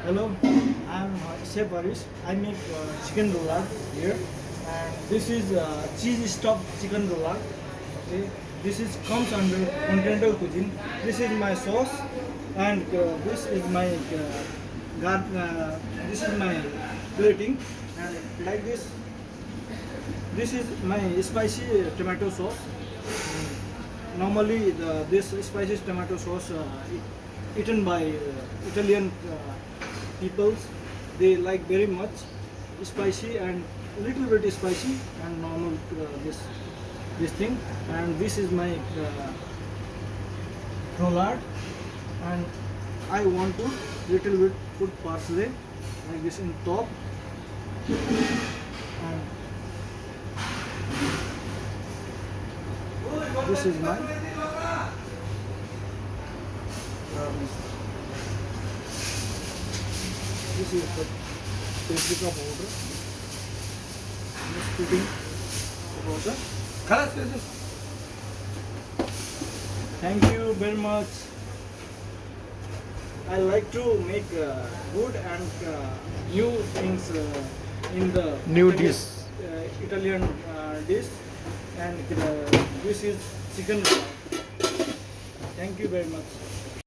Hello, I'm Chef Harish. I make chicken rollard here, and this is cheese stuffed chicken rollard. Okay, this is comes under continental cuisine. This is my sauce, and this is my this is my plating, and like this. This is my spicy tomato sauce. Normally, this spicy tomato sauce eaten by Italian peoples. They like very much spicy and little bit spicy and normal this thing. And this is my rollard, and I want to little bit put parsley like this in top. And this is my this is the paprika powder. Just putting the powder. خلاص يا Thank you very much. I like to make good and new things in the New Italian, dish. Italian dish, and this is chicken. Thank you very much.